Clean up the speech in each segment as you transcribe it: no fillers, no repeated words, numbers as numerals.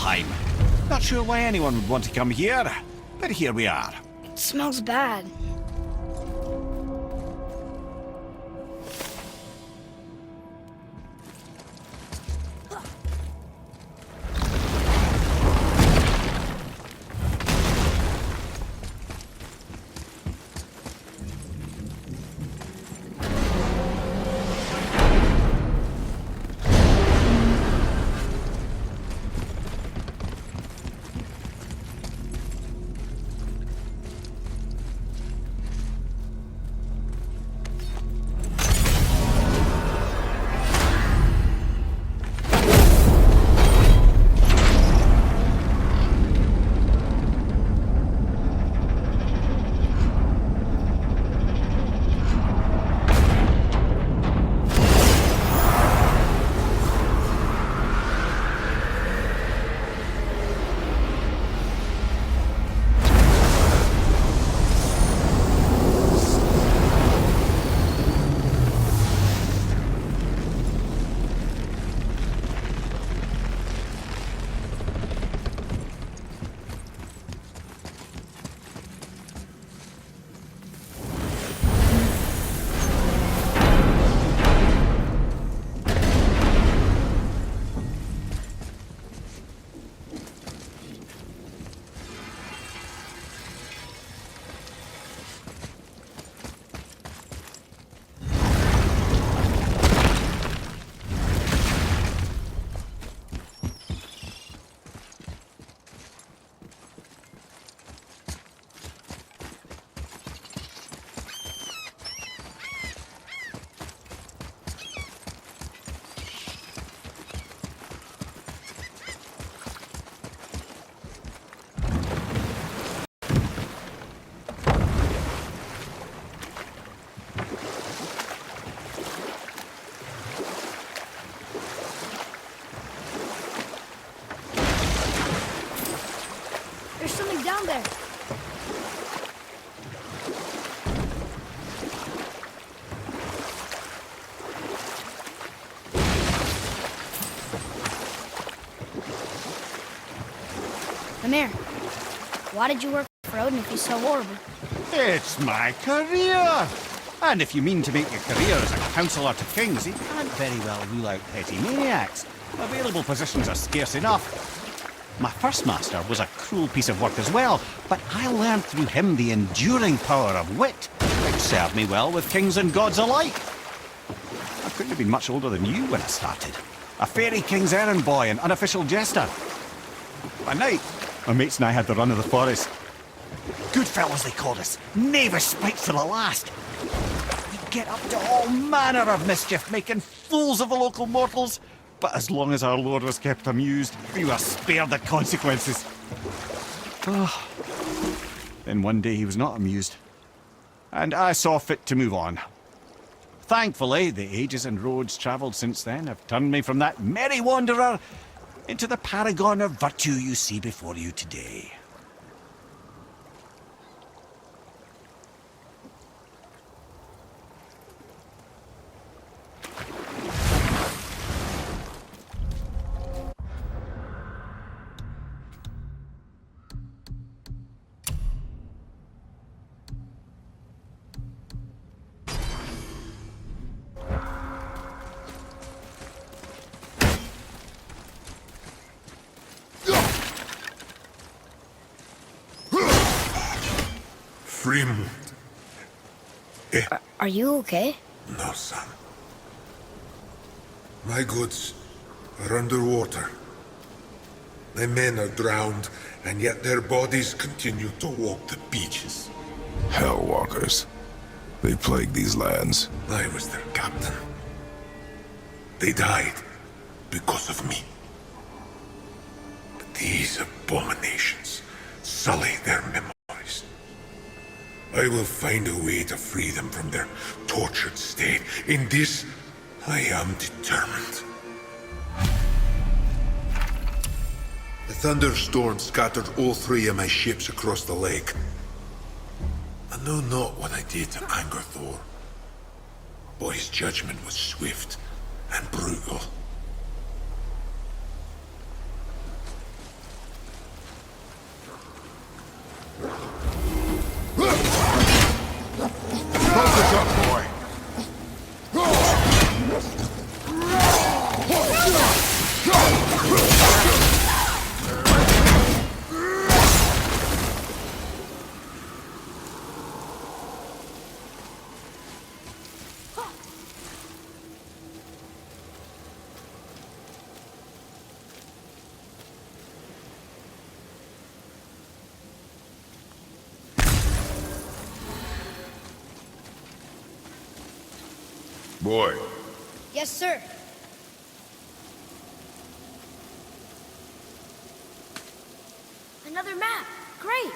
Niflheim. Not sure why anyone would want to come here, but here we are. It smells bad. There's something down there. Amir, why did you work for Odin if he's so horrible? It's my career! And if you mean to make your career as a counsellor to kings, you can't very well rule out petty maniacs. Available positions are scarce enough. My first master was a cruel piece of work as well, but I learned through him the enduring power of wit, which served me well with kings and gods alike. I couldn't have been much older than you when I started. A fairy king's errand boy and unofficial jester. By night, my mates and I had the run of the forest. Good fellows they called us, knavish spikes to the last. We'd get up to all manner of mischief, making fools of the local mortals. But as long as our lord was kept amused, we were spared the consequences. Oh. Then one day he was not amused, and I saw fit to move on. Thankfully, the ages and roads travelled since then have turned me from that merry wanderer into the paragon of virtue you see before you today. Fremont. Are you okay? No, son. My goods are underwater. My men are drowned, and yet their bodies continue to walk the beaches. Hel-walkers. They plague these lands. I was their captain. They died because of me. But these abominations sully their memories. I will find a way to free them from their tortured state. In this, I am determined. The thunderstorm scattered all 3 of my ships across the lake. I know not what I did to anger Thor. But his judgment was swift and brutal. Boy, Yes, sir. Another map. Great.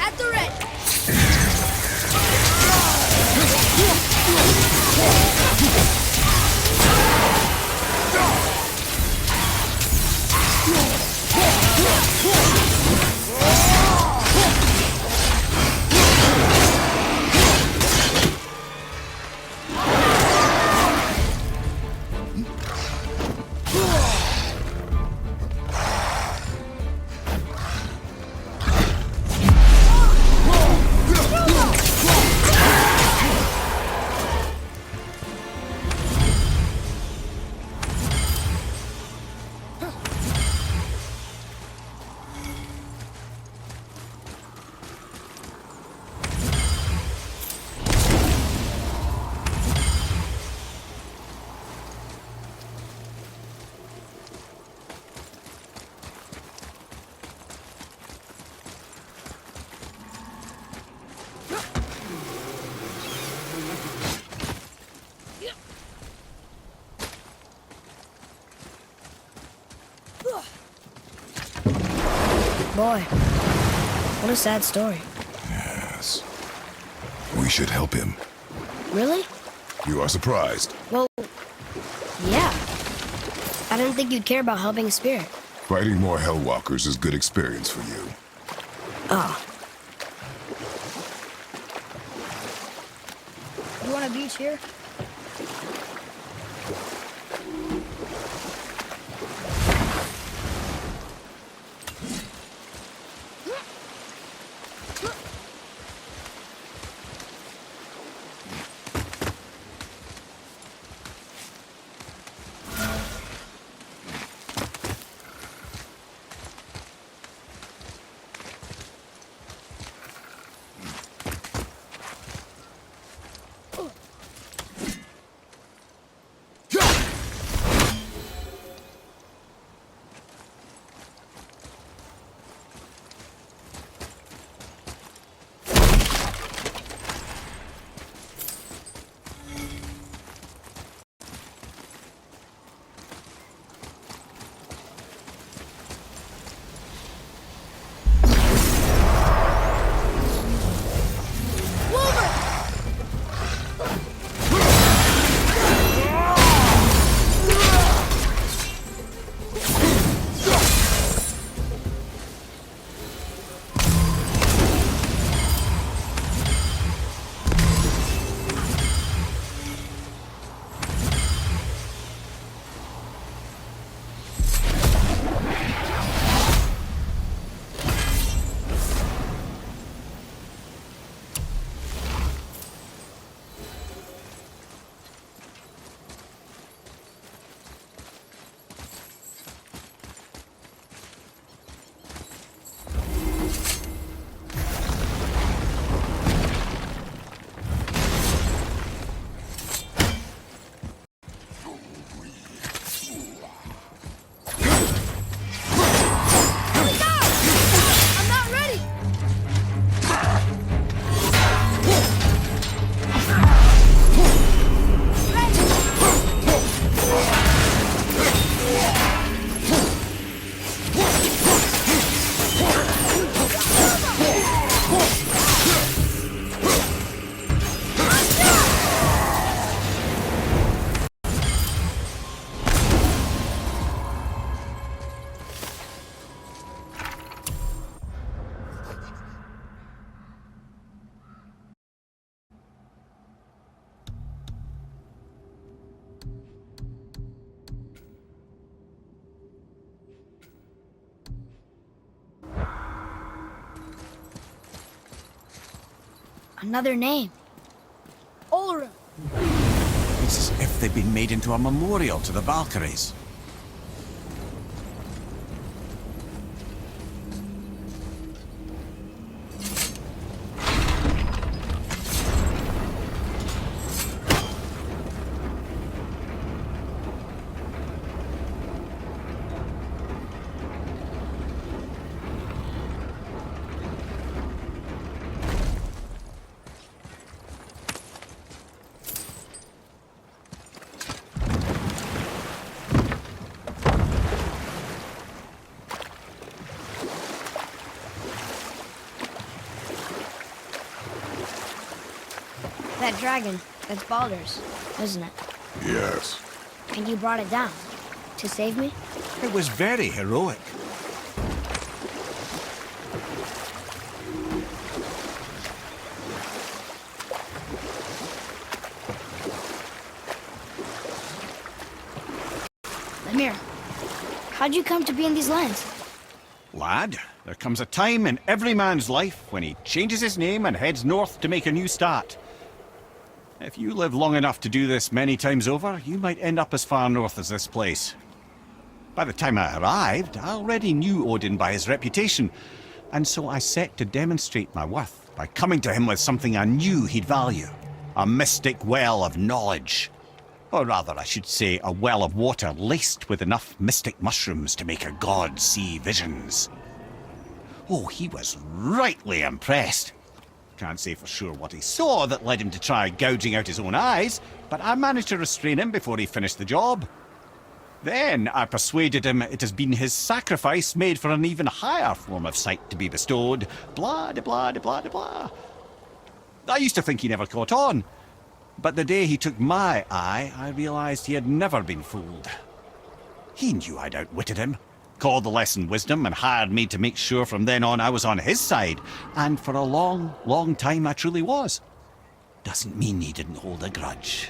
At the ready. Boy, what a sad story. yes. We should help him. Really? You are surprised. Well, yeah. I didn't think you'd care about helping a spirit. Fighting more Hel-walkers is good experience for you. Oh, You want a beach here? Another name. Ulra. It's as if they've been made into a memorial to the Valkyries. That dragon, that's Baldur's, isn't it? Yes. And you brought it down to save me? It was very heroic. Lemire, how'd you come to be in these lands? Lad, there comes a time in every man's life when he changes his name and heads north to make a new start. If you live long enough to do this many times over, you might end up as far north as this place. By the time I arrived, I already knew Odin by his reputation, and so I set to demonstrate my worth by coming to him with something I knew he'd value. A mystic well of knowledge. Or rather, I should say, a well of water laced with enough mystic mushrooms to make a god see visions. Oh, he was rightly impressed. Can't say for sure what he saw that led him to try gouging out his own eyes, but I managed to restrain him before he finished the job. Then I persuaded him it has been his sacrifice made for an even higher form of sight to be bestowed. Blah, de blah, de blah, de blah. I used to think he never caught on, but the day he took my eye, I realized he had never been fooled. He knew I'd outwitted him, called the lesson wisdom, and hired me to make sure from then on I was on his side. And for a long, long time I truly was. Doesn't mean he didn't hold a grudge.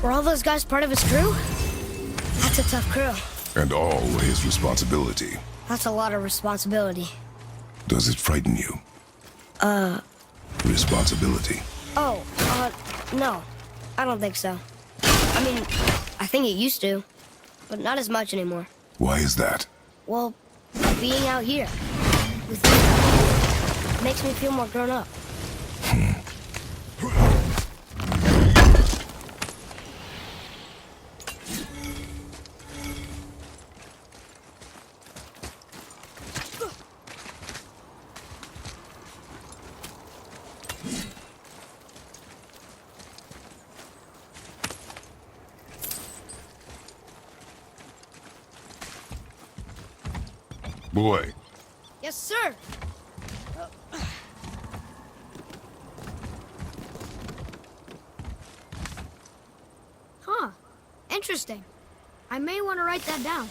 Were all those guys part of his crew? That's a tough crew. And all his responsibility. That's a lot of responsibility. Does it frighten you? Responsibility. Oh, no. I don't think so. I mean, I think it used to, but not as much anymore. Why is that? Well, being out here with you makes me feel more grown up. Boy, Yes, sir. Interesting. I may want to write that down.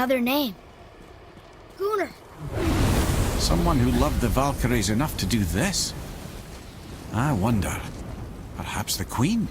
Another name. Gunnar. Someone who loved the Valkyries enough to do this? I wonder. Perhaps the Queen?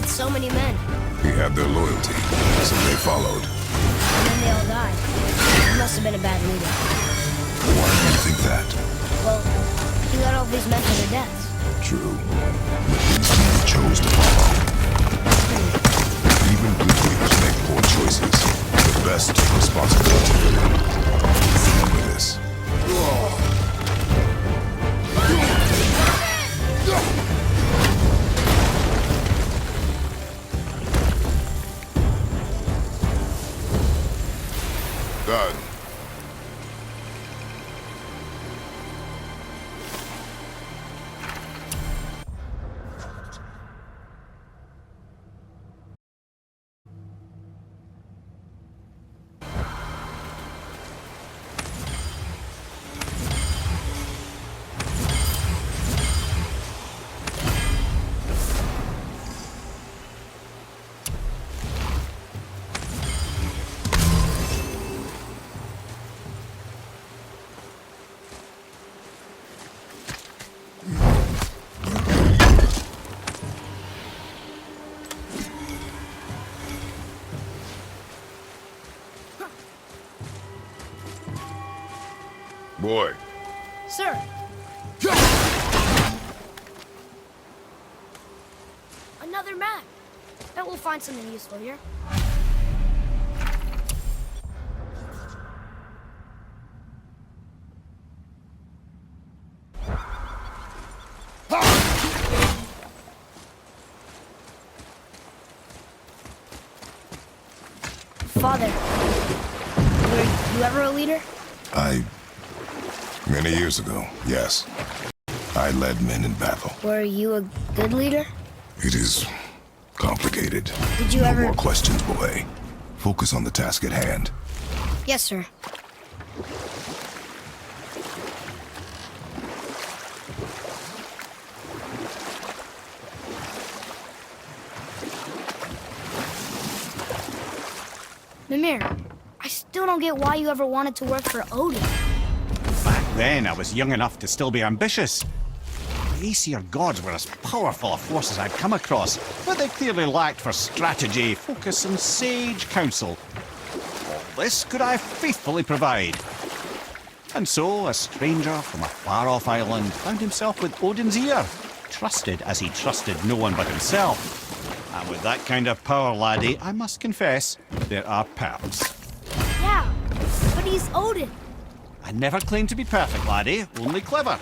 So many men. He had their loyalty, so they followed. And then they all died. He must have been a bad leader. Why do you think that? Well, he led all these men to their deaths. True. But these men chose to follow. Even good leaders make poor choices. The best take responsibility. Remember this. Done. Boy. Sir. Another map. Bet we'll find something useful here. Father, were you ever a leader? Many years ago, yes. I led men in battle. Were you a good leader? It is complicated. Did you no ever... more questions, boy. Focus on the task at hand. Yes, sir. Mimir, I still don't get why you ever wanted to work for Odin. Back then, I was young enough to still be ambitious. The Aesir gods were as powerful a force as I'd come across, but they clearly lacked for strategy, focus, and sage counsel. All this could I faithfully provide. And so, a stranger from a far-off island found himself with Odin's ear, trusted as he trusted no one but himself. And with that kind of power, laddie, I must confess, there are perks. Yeah, but he's Odin. I never claimed to be perfect, laddie, only clever.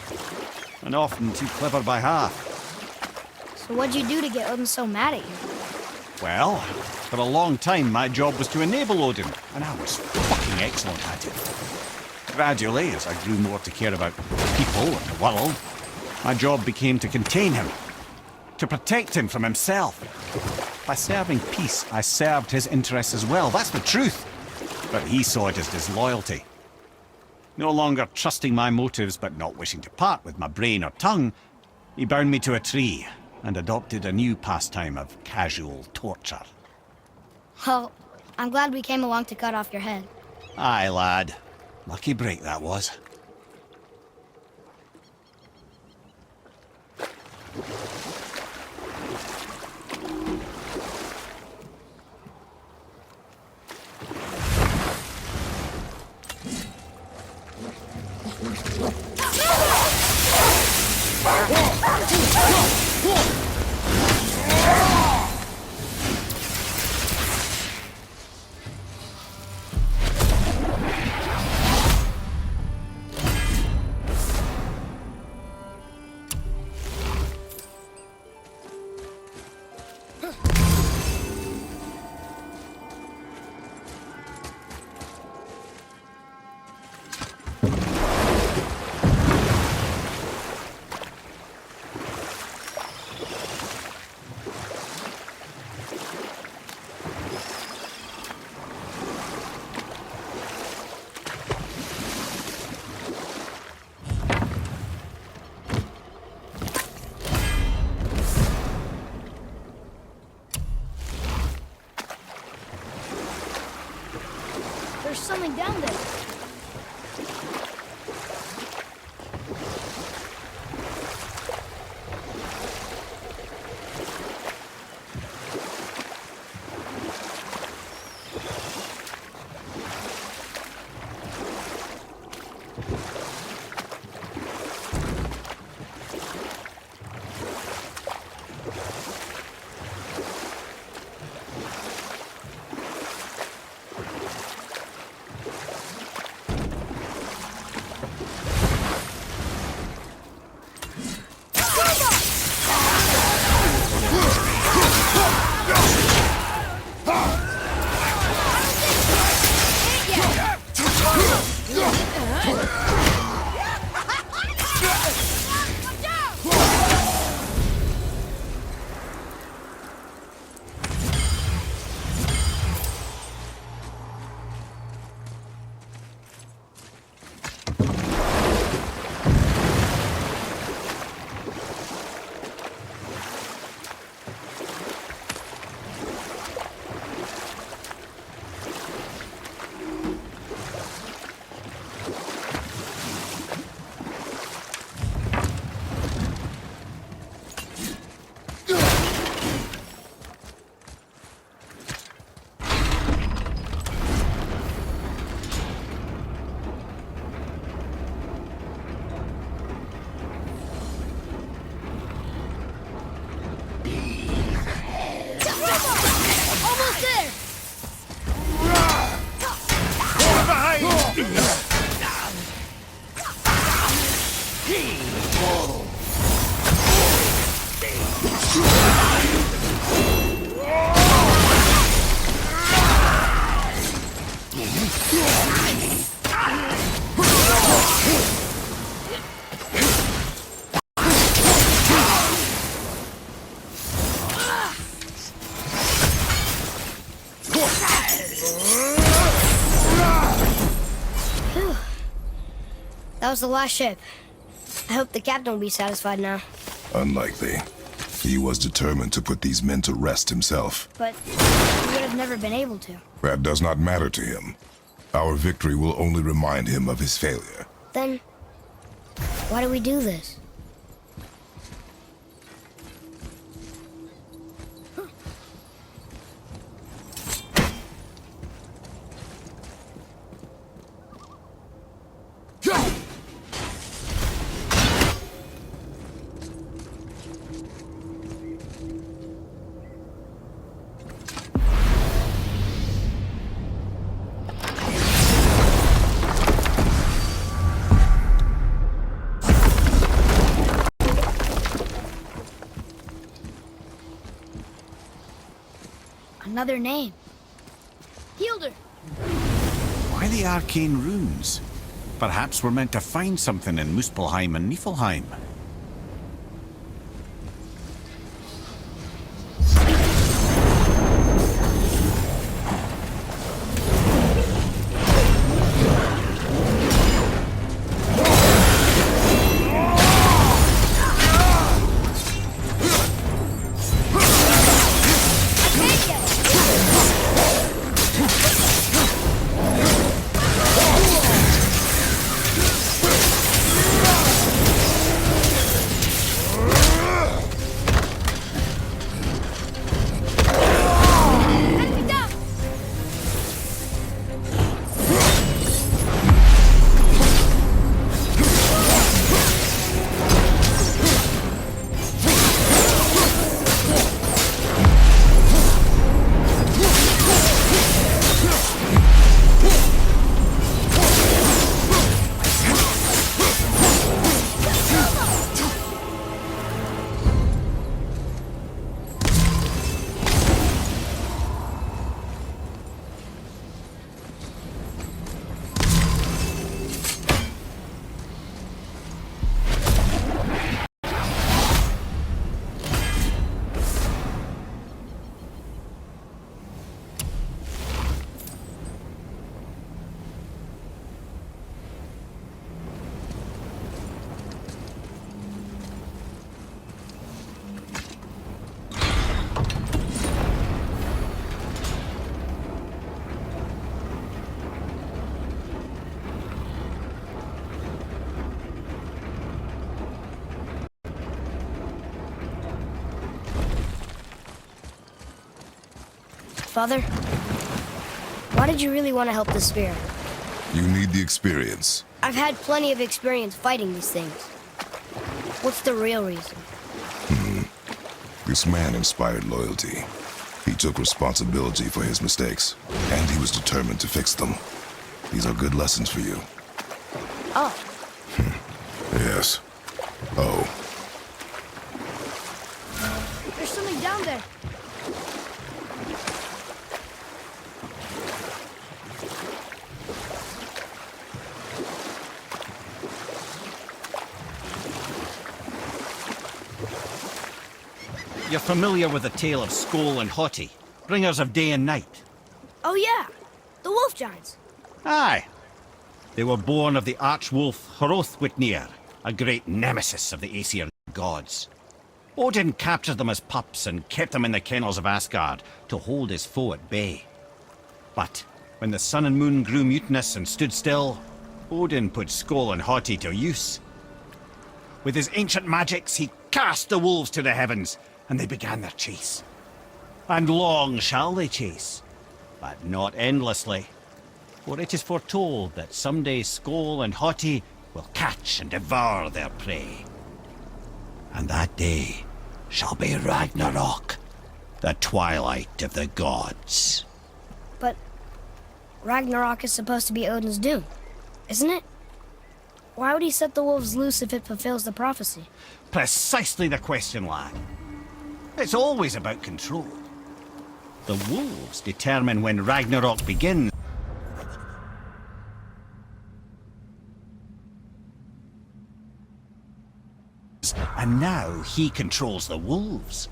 And often too clever by half. So what'd you do to get Odin so mad at you? Well, for a long time my job was to enable Odin, and I was fucking excellent at it. Gradually, as I grew more to care about people and the world, my job became to contain him, to protect him from himself. By serving peace, I served his interests as well, that's the truth. But he saw it as disloyalty. No longer trusting my motives, but not wishing to part with my brain or tongue, he bound me to a tree and adopted a new pastime of casual torture. Well, I'm glad we came along to cut off your head. Aye, lad. Lucky break that was. There's something down there. That was the last ship. I hope the captain will be satisfied now. Unlikely. He was determined to put these men to rest himself. But he would have never been able to. That does not matter to him. Our victory will only remind him of his failure. Then, why do we do this? Another name. Hildur! Why the arcane runes? Perhaps we're meant to find something in Muspelheim and Niflheim. Father, why did you really want to help the spear? You need the experience. I've had plenty of experience fighting these things. What's the real reason? This man inspired loyalty. He took responsibility for his mistakes, and he was determined to fix them. These are good lessons for you. Oh, Yes. Oh. There's something down there. You're familiar with the tale of Skoll and Hoti, bringers of day and night? Oh yeah, the wolf giants. Aye. They were born of the archwolf Hrothwitnir, a great nemesis of the Aesir gods. Odin captured them as pups and kept them in the kennels of Asgard to hold his foe at bay. But when the sun and moon grew mutinous and stood still, Odin put Skoll and Hoti to use. With his ancient magics, he cast the wolves to the heavens, and they began their chase. And long shall they chase, but not endlessly. For it is foretold that someday Skoll and Hoti will catch and devour their prey. And that day shall be Ragnarok, the twilight of the gods. But Ragnarok is supposed to be Odin's doom, isn't it? Why would he set the wolves loose if it fulfills the prophecy? Precisely the question, lad. It's always about control. The wolves determine when Ragnarok begins. And now he controls the wolves.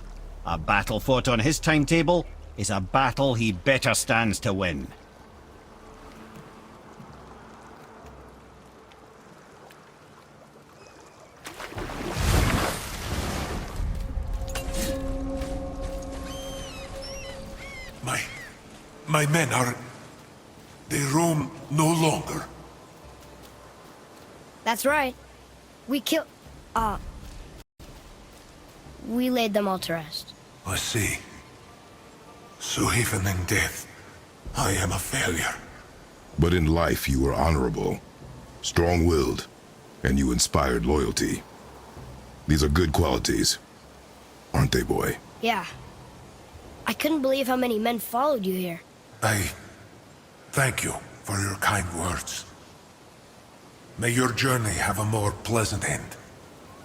A battle fought on his timetable is a battle he better stands to win. My men are... They roam no longer. That's right. We laid them all to rest. I see. So even in death, I am a failure. But in life you were honorable, strong-willed, and you inspired loyalty. These are good qualities, aren't they, boy? Yeah. I couldn't believe how many men followed you here. I thank you for your kind words. May your journey have a more pleasant end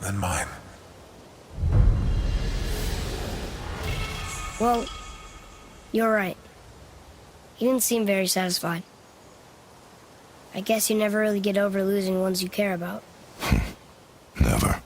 than mine. Well, you're right. You didn't seem very satisfied. I guess you never really get over losing ones you care about. Never.